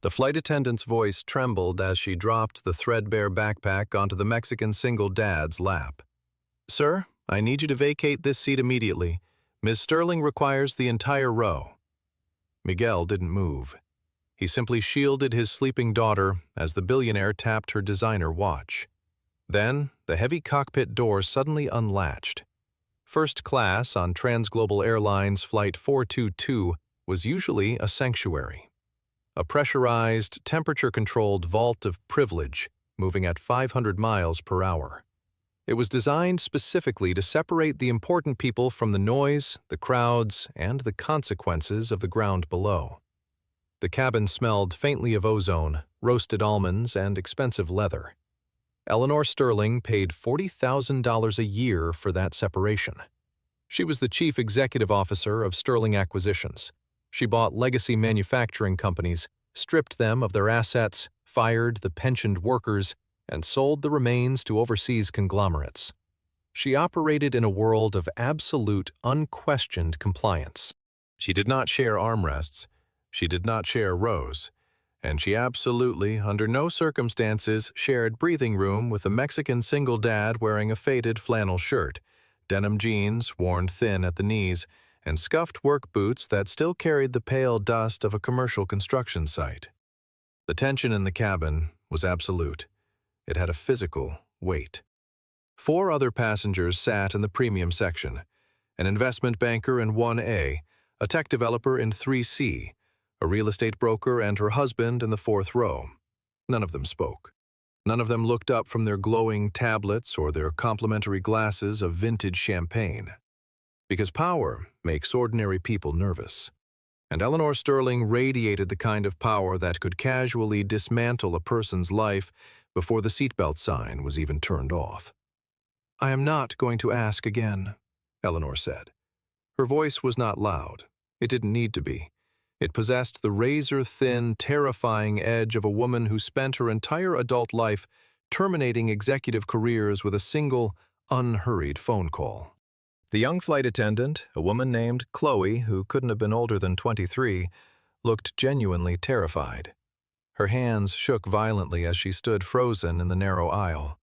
The flight attendant's voice trembled as she dropped the threadbare backpack onto the Mexican single dad's lap. "Sir, I need you to vacate this seat immediately. Ms. Sterling requires the entire row." Miguel didn't move. He simply shielded his sleeping daughter as the billionaire tapped her designer watch. Then, the heavy cockpit door suddenly unlatched. First class on Transglobal Airlines Flight 422 was usually a sanctuary. A pressurized, temperature-controlled vault of privilege moving at 500 miles per hour. It was designed specifically to separate the important people from the noise, the crowds, and the consequences of the ground below. The cabin smelled faintly of ozone, roasted almonds, and expensive leather. Eleanor Sterling paid $40,000 a year for that separation. She was the chief executive officer of Sterling Acquisitions. She bought legacy manufacturing companies, stripped them of their assets, fired the pensioned workers, and sold the remains to overseas conglomerates. She operated in a world of absolute, unquestioned compliance. She did not share armrests. She did not share rows. And she absolutely, under no circumstances, shared breathing room with a Mexican single dad wearing a faded flannel shirt, denim jeans worn thin at the knees, and scuffed work boots that still carried the pale dust of a commercial construction site. The tension in the cabin was absolute. It had a physical weight. 4 other passengers sat in the premium section, an investment banker in 1A, a tech developer in 3C, a real estate broker and her husband in the 4th row. None of them spoke. None of them looked up from their glowing tablets or their complimentary glasses of vintage champagne. Because power makes ordinary people nervous. And Eleanor Sterling radiated the kind of power that could casually dismantle a person's life before the seatbelt sign was even turned off. "I am not going to ask again," Eleanor said. Her voice was not loud. It didn't need to be. It possessed the razor-thin, terrifying edge of a woman who spent her entire adult life terminating executive careers with a single, unhurried phone call. The young flight attendant, a woman named Chloe, who couldn't have been older than 23, looked genuinely terrified. Her hands shook violently as she stood frozen in the narrow aisle.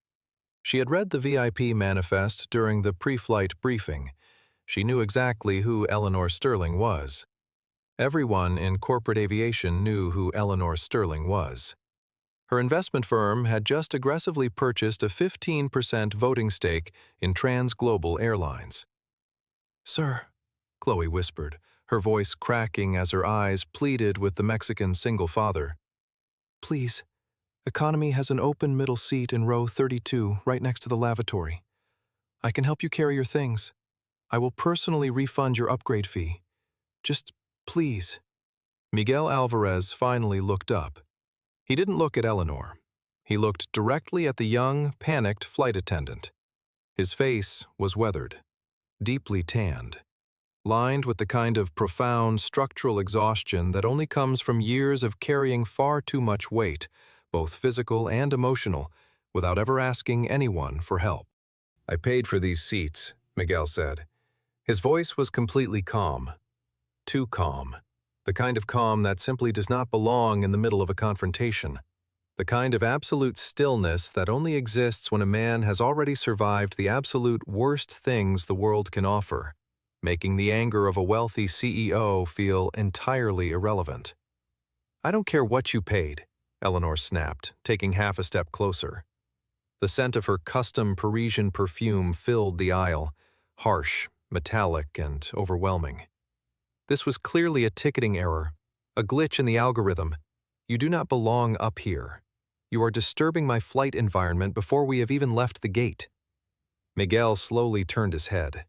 She had read the VIP manifest during the pre-flight briefing. She knew exactly who Eleanor Sterling was. Everyone in corporate aviation knew who Eleanor Sterling was. Her investment firm had just aggressively purchased a 15% voting stake in Transglobal Airlines. "Sir," Chloe whispered, her voice cracking as her eyes pleaded with the Mexican single father. "Please, economy has an open middle seat in row 32, right next to the lavatory. I can help you carry your things. I will personally refund your upgrade fee. Just please." Miguel Alvarez finally looked up. He didn't look at Eleanor. He looked directly at the young, panicked flight attendant. His face was weathered, deeply tanned, lined with the kind of profound structural exhaustion that only comes from years of carrying far too much weight, both physical and emotional, without ever asking anyone for help. "I paid for these seats," Miguel said. His voice was completely calm. Too calm. The kind of calm that simply does not belong in the middle of a confrontation. The kind of absolute stillness that only exists when a man has already survived the absolute worst things the world can offer, making the anger of a wealthy CEO feel entirely irrelevant. "I don't care what you paid," Eleanor snapped, taking half a step closer. The scent of her custom Parisian perfume filled the aisle, harsh, metallic, and overwhelming. This was clearly a ticketing error, a glitch in the algorithm. "You do not belong up here. You are disturbing my flight environment before we have even left the gate." Miguel slowly turned his head.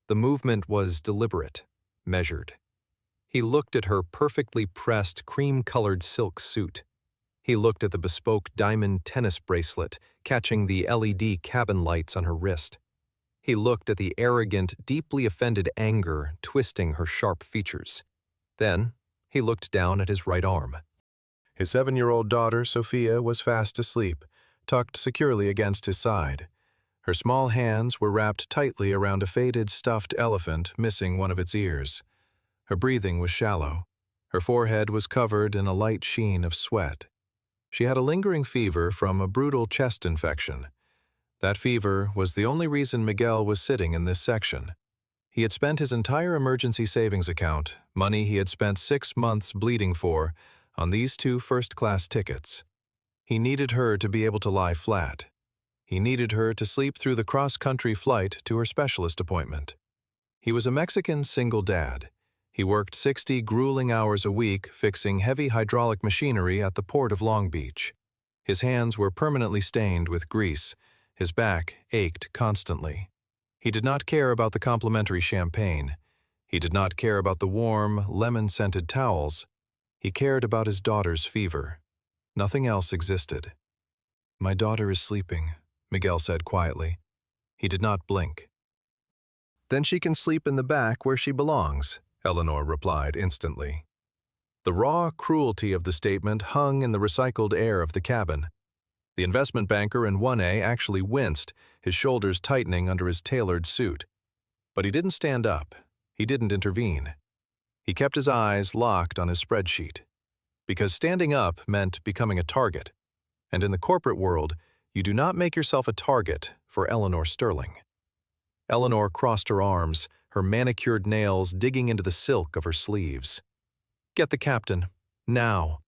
The movement was deliberate, measured. He looked at her perfectly pressed, cream-colored silk suit. He looked at the bespoke diamond tennis bracelet, catching the LED cabin lights on her wrist. He looked at the arrogant, deeply offended anger twisting her sharp features. Then, he looked down at his right arm. His 7-year-old daughter, Sophia, was fast asleep, tucked securely against his side. Her small hands were wrapped tightly around a faded stuffed elephant missing one of its ears. Her breathing was shallow. Her forehead was covered in a light sheen of sweat. She had a lingering fever from a brutal chest infection. That fever was the only reason Miguel was sitting in this section. He had spent his entire emergency savings account, money he had spent 6 months bleeding for, on these 2 first-class tickets. He needed her to be able to lie flat. He needed her to sleep through the cross-country flight to her specialist appointment. He was a Mexican single dad. He worked 60 grueling hours a week fixing heavy hydraulic machinery at the port of Long Beach. His hands were permanently stained with grease. His back ached constantly. He did not care about the complimentary champagne. He did not care about the warm, lemon-scented towels. He cared about his daughter's fever. Nothing else existed. "My daughter is sleeping," Miguel said quietly. He did not blink. "Then she can sleep in the back where she belongs," Eleanor replied instantly. The raw cruelty of the statement hung in the recycled air of the cabin. The investment banker in 1A actually winced, his shoulders tightening under his tailored suit. But he didn't stand up. He didn't intervene. He kept his eyes locked on his spreadsheet. Because standing up meant becoming a target. And in the corporate world, you do not make yourself a target for Eleanor Sterling. Eleanor crossed her arms, her manicured nails digging into the silk of her sleeves. "Get the captain. Now."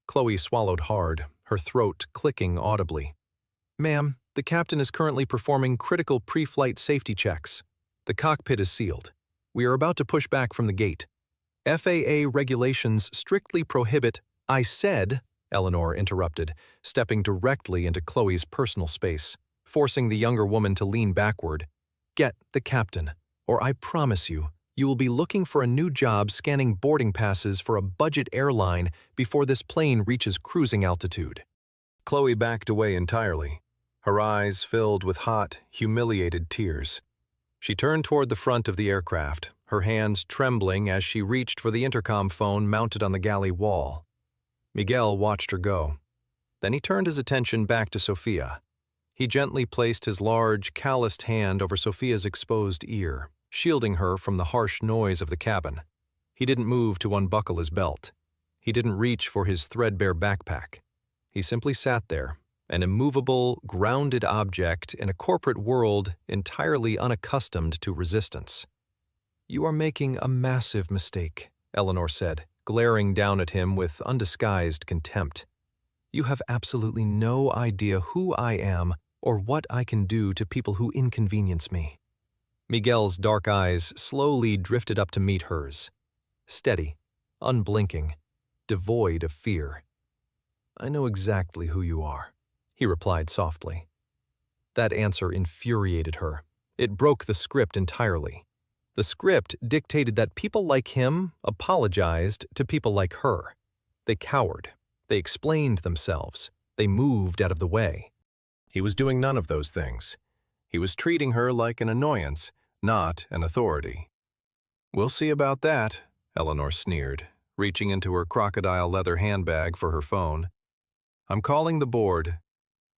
Chloe swallowed hard, her throat clicking audibly. "Ma'am, the captain is currently performing critical pre-flight safety checks. The cockpit is sealed. We are about to push back from the gate. FAA regulations strictly prohibit—" "I said," Eleanor interrupted, stepping directly into Chloe's personal space, forcing the younger woman to lean backward. "Get the captain, or I promise you, you will be looking for a new job scanning boarding passes for a budget airline before this plane reaches cruising altitude." Chloe backed away entirely, her eyes filled with hot, humiliated tears. She turned toward the front of the aircraft, her hands trembling as she reached for the intercom phone mounted on the galley wall. Miguel watched her go. Then he turned his attention back to Sophia. He gently placed his large, calloused hand over Sophia's exposed ear, shielding her from the harsh noise of the cabin. He didn't move to unbuckle his belt. He didn't reach for his threadbare backpack. He simply sat there, an immovable, grounded object in a corporate world entirely unaccustomed to resistance. "You are making a massive mistake," Eleanor said, glaring down at him with undisguised contempt. "You have absolutely no idea who I am or what I can do to people who inconvenience me." Miguel's dark eyes slowly drifted up to meet hers. Steady, unblinking, devoid of fear. "I know exactly who you are," he replied softly. That answer infuriated her. It broke the script entirely. The script dictated that people like him apologized to people like her. They cowered. They explained themselves. They moved out of the way. He was doing none of those things. He was treating her like an annoyance, not an authority. "We'll see about that," Eleanor sneered, reaching into her crocodile leather handbag for her phone. "I'm calling the board."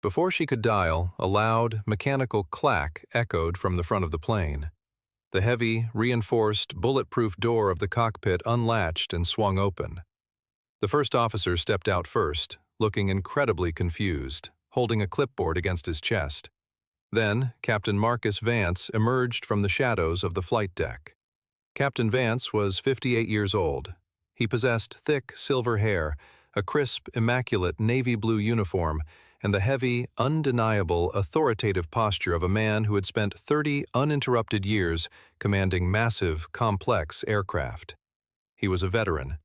Before she could dial, a loud, mechanical clack echoed from the front of the plane. The heavy, reinforced, bulletproof door of the cockpit unlatched and swung open. The first officer stepped out first, looking incredibly confused, holding a clipboard against his chest. Then, Captain Marcus Vance emerged from the shadows of the flight deck. Captain Vance was 58 years old. He possessed thick, silver hair, a crisp, immaculate navy blue uniform, and the heavy, undeniable, authoritative posture of a man who had spent 30 uninterrupted years commanding massive, complex aircraft. He was a veteran,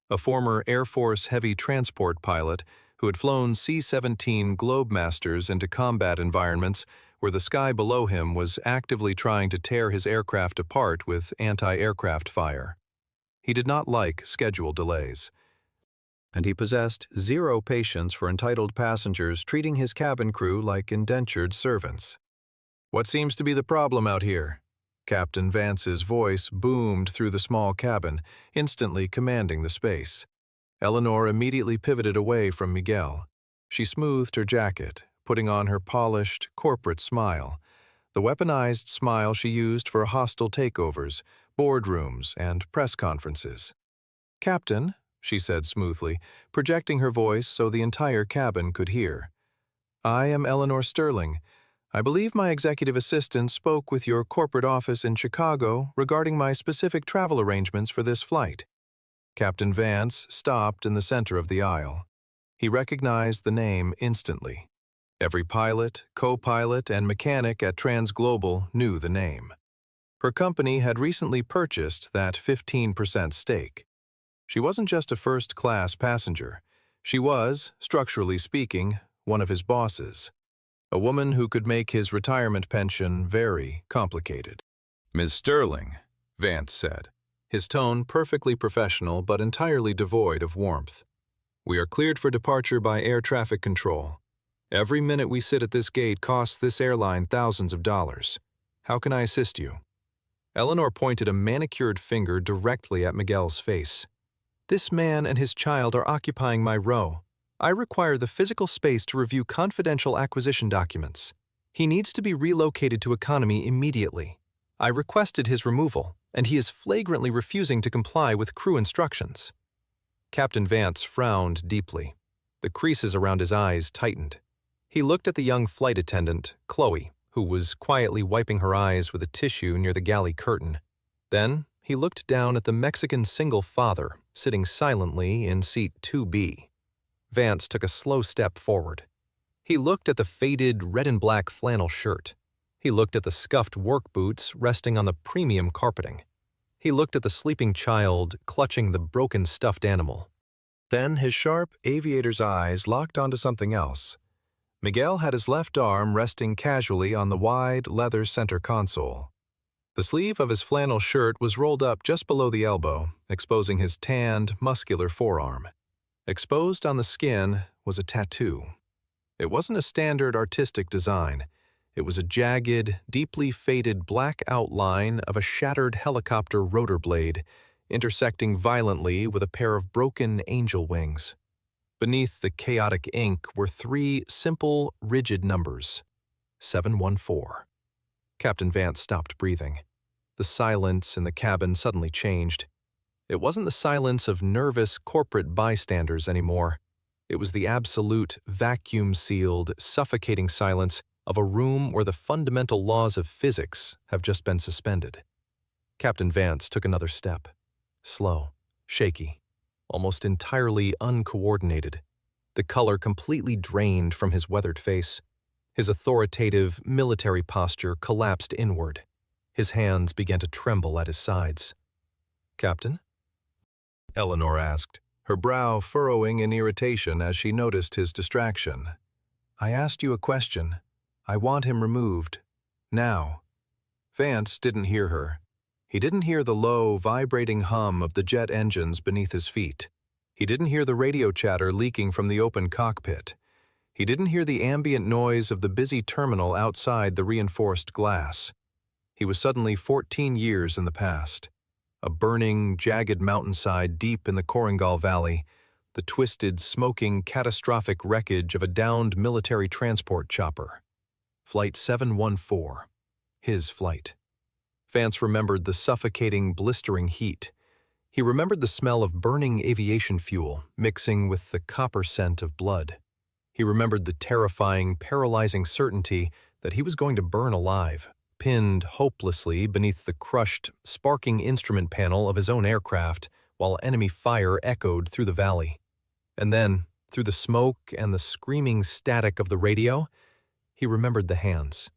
a former Air Force heavy transport pilot who had flown C-17 Globemasters into combat environments where the sky below him was actively trying to tear his aircraft apart with anti-aircraft fire. He did not like schedule delays, and he possessed zero patience for entitled passengers treating his cabin crew like indentured servants. "What seems to be the problem out here?" Captain Vance's voice boomed through the small cabin, instantly commanding the space. Eleanor immediately pivoted away from Miguel. She smoothed her jacket, putting on her polished, corporate smile, the weaponized smile she used for hostile takeovers, boardrooms, and press conferences. "Captain," she said smoothly, projecting her voice so the entire cabin could hear. "I am Eleanor Sterling. I believe my executive assistant spoke with your corporate office in Chicago regarding my specific travel arrangements for this flight." Captain Vance stopped in the center of the aisle. He recognized the name instantly. Every pilot, co-pilot, and mechanic at TransGlobal knew the name. Her company had recently purchased that 15% stake. She wasn't just a first-class passenger. She was, structurally speaking, one of his bosses. A woman who could make his retirement pension very complicated. "Ms. Sterling," Vance said, his tone perfectly professional but entirely devoid of warmth. "We are cleared for departure by air traffic control. Every minute we sit at this gate costs this airline thousands of dollars. How can I assist you?" Eleanor pointed a manicured finger directly at Miguel's face. "This man and his child are occupying my row. I require the physical space to review confidential acquisition documents. He needs to be relocated to economy immediately. I requested his removal, and he is flagrantly refusing to comply with crew instructions." Captain Vance frowned deeply. The creases around his eyes tightened. He looked at the young flight attendant, Chloe, who was quietly wiping her eyes with a tissue near the galley curtain. Then he looked down at the Mexican single father, sitting silently in seat 2B. Vance took a slow step forward. He looked at the faded red and black flannel shirt. He looked at the scuffed work boots resting on the premium carpeting. He looked at the sleeping child clutching the broken stuffed animal. Then his sharp aviator's eyes locked onto something else. Miguel had his left arm resting casually on the wide leather center console. The sleeve of his flannel shirt was rolled up just below the elbow, exposing his tanned, muscular forearm. Exposed on the skin was a tattoo. It wasn't a standard artistic design. It was a jagged, deeply faded black outline of a shattered helicopter rotor blade, intersecting violently with a pair of broken angel wings. Beneath the chaotic ink were three simple, rigid numbers. 714. Captain Vance stopped breathing. The silence in the cabin suddenly changed. It wasn't the silence of nervous corporate bystanders anymore. It was the absolute, vacuum-sealed, suffocating silence of a room where the fundamental laws of physics have just been suspended. Captain Vance took another step. Slow, shaky, almost entirely uncoordinated. The color completely drained from his weathered face. His authoritative, military posture collapsed inward. His hands began to tremble at his sides. "Captain?" Eleanor asked, her brow furrowing in irritation as she noticed his distraction. "I asked you a question. I want him removed. Now." Vance didn't hear her. He didn't hear the low, vibrating hum of the jet engines beneath his feet. He didn't hear the radio chatter leaking from the open cockpit. He didn't hear the ambient noise of the busy terminal outside the reinforced glass. He was suddenly 14 years in the past. A burning, jagged mountainside deep in the Korengal Valley, the twisted, smoking, catastrophic wreckage of a downed military transport chopper. Flight 714. His flight. Vance remembered the suffocating, blistering heat. He remembered the smell of burning aviation fuel mixing with the copper scent of blood. He remembered the terrifying, paralyzing certainty that he was going to burn alive, pinned hopelessly beneath the crushed, sparking instrument panel of his own aircraft while enemy fire echoed through the valley. And then, through the smoke and the screaming static of the radio, he remembered the hands.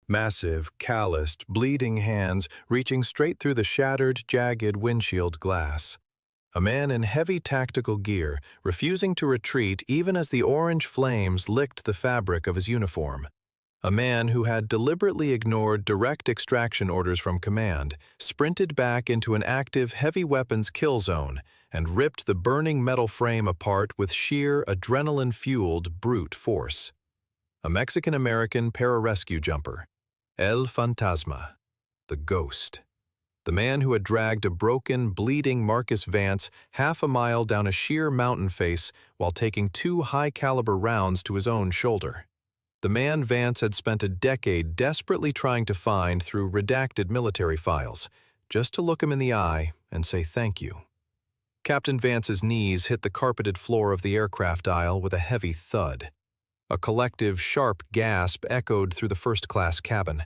Massive, calloused, bleeding hands reaching straight through the shattered, jagged windshield glass. A man in heavy tactical gear, refusing to retreat even as the orange flames licked the fabric of his uniform. A man who had deliberately ignored direct extraction orders from command, sprinted back into an active heavy weapons kill zone, and ripped the burning metal frame apart with sheer adrenaline-fueled brute force. A Mexican-American pararescue jumper. El Fantasma. The Ghost. The man who had dragged a broken, bleeding Marcus Vance half a mile down a sheer mountain face while taking 2 high-caliber rounds to his own shoulder. The man Vance had spent a decade desperately trying to find through redacted military files, just to look him in the eye and say thank you. Captain Vance's knees hit the carpeted floor of the aircraft aisle with a heavy thud. A collective, sharp gasp echoed through the first-class cabin.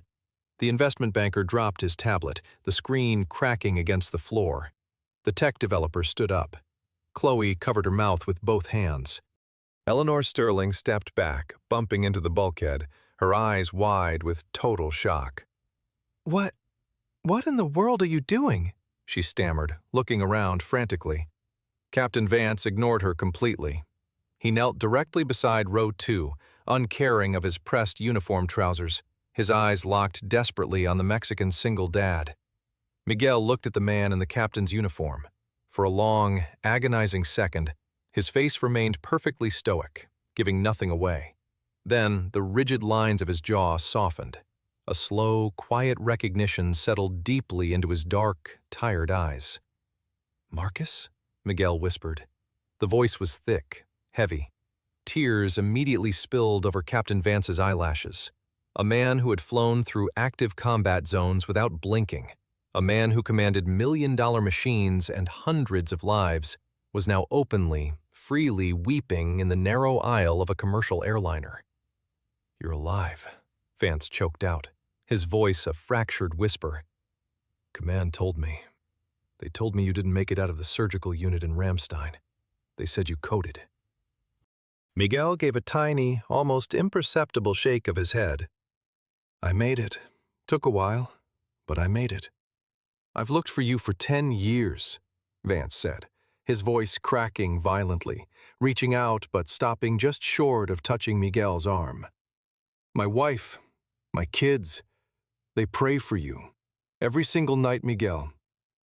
The investment banker dropped his tablet, the screen cracking against the floor. The tech developer stood up. Chloe covered her mouth with both hands. Eleanor Sterling stepped back, bumping into the bulkhead, her eyes wide with total shock. What in the world are you doing?" she stammered, looking around frantically. Captain Vance ignored her completely. He knelt directly beside row 2, uncaring of his pressed uniform trousers, his eyes locked desperately on the Mexican single dad. Miguel looked at the man in the captain's uniform. For a long, agonizing second, his face remained perfectly stoic, giving nothing away. Then, the rigid lines of his jaw softened. A slow, quiet recognition settled deeply into his dark, tired eyes. "Marcus?" Miguel whispered. The voice was thick, heavy. Tears immediately spilled over Captain Vance's eyelashes. A man who had flown through active combat zones without blinking, a man who commanded million-dollar machines and hundreds of lives, was now openly, freely weeping in the narrow aisle of a commercial airliner. "You're alive," Vance choked out, his voice a fractured whisper. "Command told me. They told me you didn't make it out of the surgical unit in Ramstein. They said you coded." Miguel gave a tiny, almost imperceptible shake of his head. "I made it. Took a while, but I made it. I've looked for you for 10 years, Vance said, his voice cracking violently, reaching out but stopping just short of touching Miguel's arm. "My wife, my kids, they pray for you. Every single night, Miguel.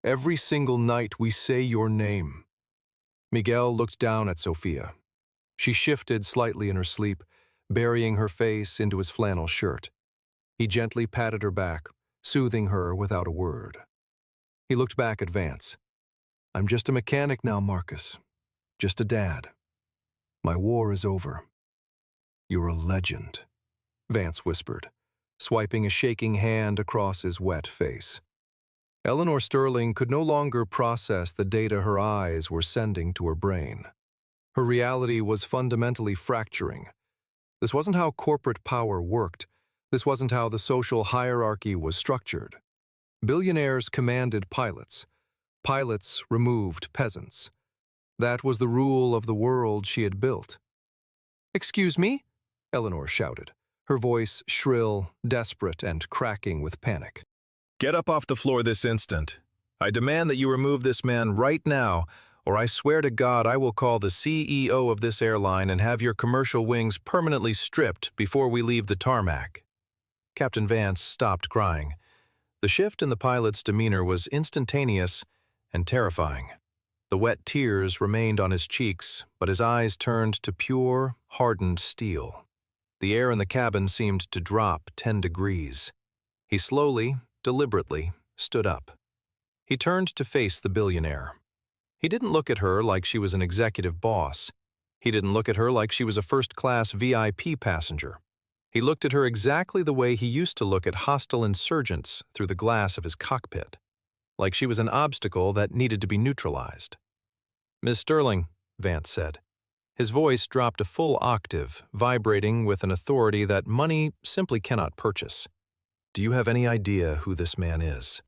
Every single night we say your name." Miguel looked down at Sophia. She shifted slightly in her sleep, burying her face into his flannel shirt. He gently patted her back, soothing her without a word. He looked back at Vance. "I'm just a mechanic now, Marcus. Just a dad. My war is over." "You're a legend," Vance whispered, swiping a shaking hand across his wet face. Eleanor Sterling could no longer process the data her eyes were sending to her brain. Her reality was fundamentally fracturing. This wasn't how corporate power worked. This wasn't how the social hierarchy was structured. Billionaires commanded pilots. Pilots removed peasants. That was the rule of the world she had built. "Excuse me?" Eleanor shouted, her voice shrill, desperate, and cracking with panic. "Get up off the floor this instant. I demand that you remove this man right now, or I swear to God I will call the CEO of this airline and have your commercial wings permanently stripped before we leave the tarmac." Captain Vance stopped crying. The shift in the pilot's demeanor was instantaneous and terrifying. The wet tears remained on his cheeks, but his eyes turned to pure, hardened steel. The air in the cabin seemed to drop 10 degrees. He slowly, deliberately, stood up. He turned to face the billionaire. He didn't look at her like she was an executive boss. He didn't look at her like she was a first-class VIP passenger. He looked at her exactly the way he used to look at hostile insurgents through the glass of his cockpit, like she was an obstacle that needed to be neutralized. "Miss Sterling," Vance said. His voice dropped a full octave, vibrating with an authority that money simply cannot purchase. "Do you have any idea who this man is?"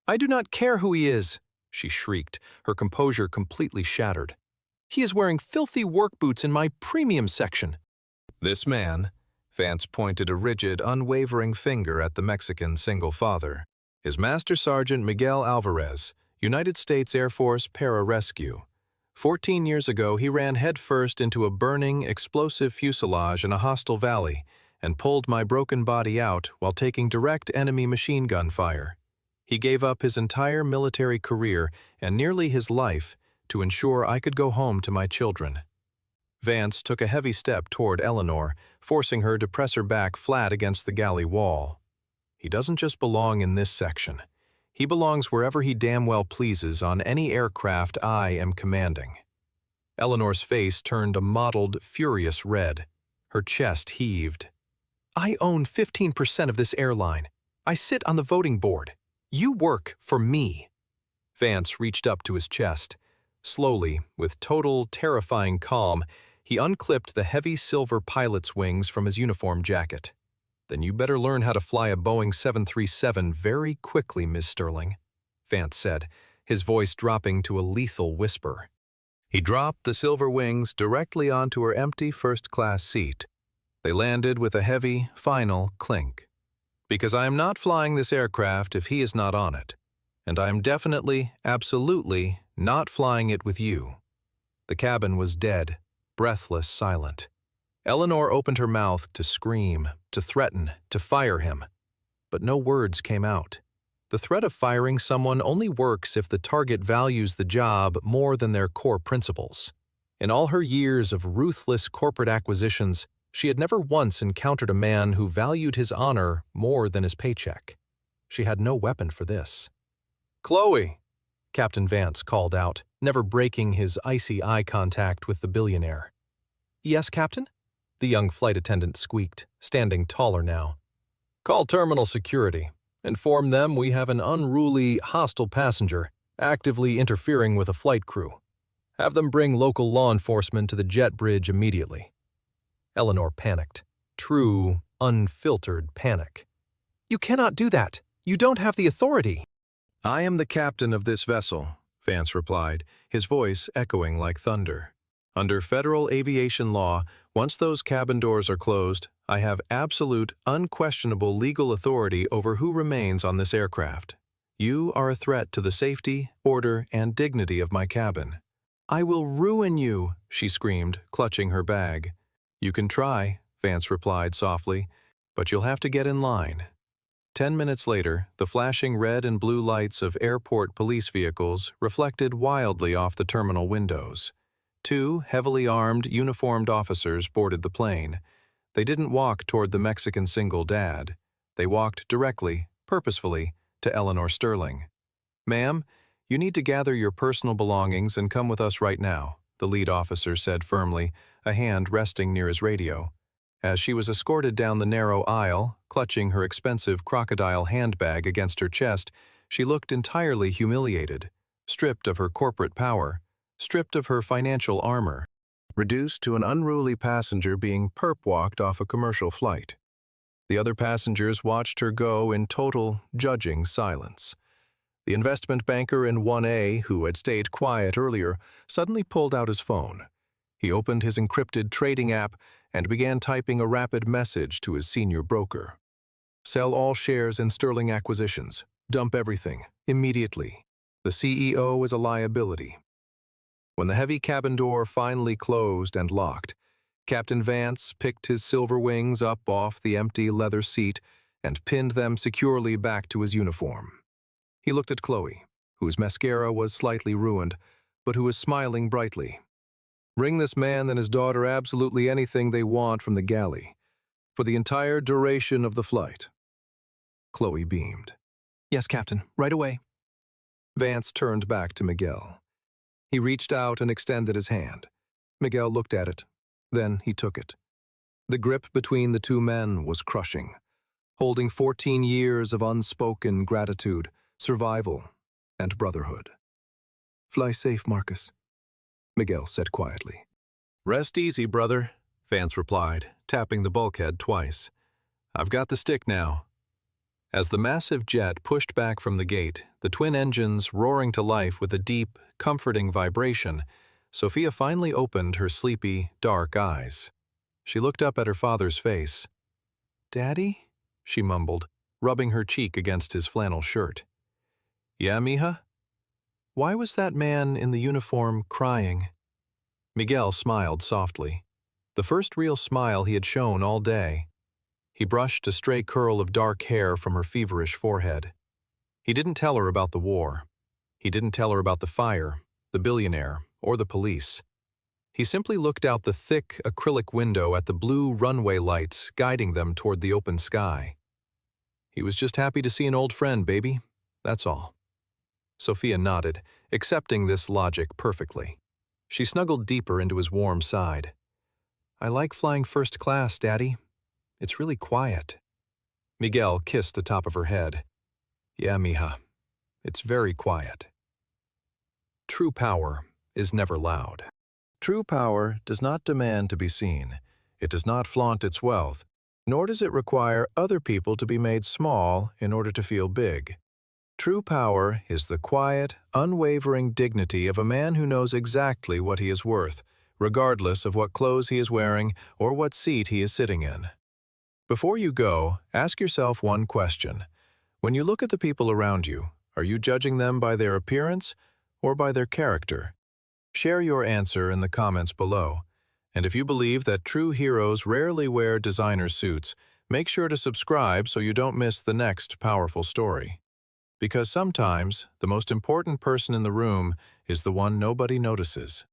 "I do not care who he is," she shrieked, her composure completely shattered. "He is wearing filthy work boots in my premium section." "This man," Vance pointed a rigid, unwavering finger at the Mexican single father, "is Master Sergeant Miguel Alvarez, United States Air Force Pararescue. 14 years ago, he ran headfirst into a burning, explosive fuselage in a hostile valley and pulled my broken body out while taking direct enemy machine gun fire. He gave up his entire military career and nearly his life to ensure I could go home to my children." Vance took a heavy step toward Eleanor, forcing her to press her back flat against the galley wall. "He doesn't just belong in this section. He belongs wherever he damn well pleases on any aircraft I am commanding." Eleanor's face turned a mottled, furious red. Her chest heaved. "I own 15% of this airline. I sit on the voting board. You work for me." Vance reached up to his chest. Slowly, with total, terrifying calm, he unclipped the heavy silver pilot's wings from his uniform jacket. "Then you better learn how to fly a Boeing 737 very quickly, Miss Sterling," Vance said, his voice dropping to a lethal whisper. He dropped the silver wings directly onto her empty first-class seat. They landed with a heavy, final clink. "Because I am not flying this aircraft if he is not on it. And I am definitely, absolutely not flying it with you." The cabin was dead, breathless, silent. Eleanor opened her mouth to scream, to threaten, to fire him. But no words came out. The threat of firing someone only works if the target values the job more than their core principles. In all her years of ruthless corporate acquisitions, she had never once encountered a man who valued his honor more than his paycheck. She had no weapon for this. "Chloe!" Captain Vance called out, never breaking his icy eye contact with the billionaire. "Yes, Captain?" the young flight attendant squeaked, standing taller now. "Call terminal security. Inform them we have an unruly, hostile passenger actively interfering with a flight crew. Have them bring local law enforcement to the jet bridge immediately." Eleanor panicked. True, unfiltered panic. "You cannot do that. You don't have the authority." "I am the captain of this vessel," Vance replied, his voice echoing like thunder. "Under federal aviation law, once those cabin doors are closed, I have absolute, unquestionable legal authority over who remains on this aircraft. You are a threat to the safety, order, and dignity of my cabin." "I will ruin you," she screamed, clutching her bag. "You can try," Vance replied softly, "but you'll have to get in line." 10 minutes later, the flashing red and blue lights of airport police vehicles reflected wildly off the terminal windows. 2 heavily armed, uniformed officers boarded the plane. They didn't walk toward the Mexican single dad. They walked directly, purposefully, to Eleanor Sterling. "Ma'am, you need to gather your personal belongings and come with us right now," the lead officer said firmly, a hand resting near his radio. As she was escorted down the narrow aisle, clutching her expensive crocodile handbag against her chest, she looked entirely humiliated, stripped of her corporate power, stripped of her financial armor, reduced to an unruly passenger being perp-walked off a commercial flight. The other passengers watched her go in total, judging silence. The investment banker in 1A, who had stayed quiet earlier, suddenly pulled out his phone. He opened his encrypted trading app and began typing a rapid message to his senior broker. "Sell all shares in Sterling Acquisitions. Dump everything, immediately. The CEO is a liability." When the heavy cabin door finally closed and locked, Captain Vance picked his silver wings up off the empty leather seat and pinned them securely back to his uniform. He looked at Chloe, whose mascara was slightly ruined, but who was smiling brightly. "Bring this man and his daughter absolutely anything they want from the galley, for the entire duration of the flight." Chloe beamed. "Yes, Captain, right away." Vance turned back to Miguel. He reached out and extended his hand. Miguel looked at it. Then he took it. The grip between the two men was crushing, holding 14 years of unspoken gratitude, survival, and brotherhood. "Fly safe, Marcus," Miguel said quietly. "Rest easy, brother," Vance replied, tapping the bulkhead twice. "I've got the stick now." As the massive jet pushed back from the gate, the twin engines roaring to life with a deep, comforting vibration, Sophia finally opened her sleepy, dark eyes. She looked up at her father's face. "Daddy?" she mumbled, rubbing her cheek against his flannel shirt. "Yeah, mija?" "Why was that man in the uniform crying?" Miguel smiled softly, the first real smile he had shown all day. He brushed a stray curl of dark hair from her feverish forehead. He didn't tell her about the war. He didn't tell her about the fire, the billionaire, or the police. He simply looked out the thick acrylic window at the blue runway lights guiding them toward the open sky. He was just happy to see an old friend, baby. That's all. Sophia nodded, accepting this logic perfectly. She snuggled deeper into his warm side. "I like flying first class, Daddy. It's really quiet." Miguel kissed the top of her head. "Yeah, mija. It's very quiet." True power, is never loud. True power does not demand to be seen. It does not flaunt its wealth, nor does it require other people to be made small in order to feel big. True power is the quiet, unwavering dignity of a man who knows exactly what he is worth, regardless of what clothes he is wearing or what seat he is sitting in. Before you go, ask yourself one question. When you look at the people around you, are you judging them by their appearance or by their character? Share your answer in the comments below. And if you believe that true heroes rarely wear designer suits, make sure to subscribe so you don't miss the next powerful story. Because sometimes, the most important person in the room is the one nobody notices.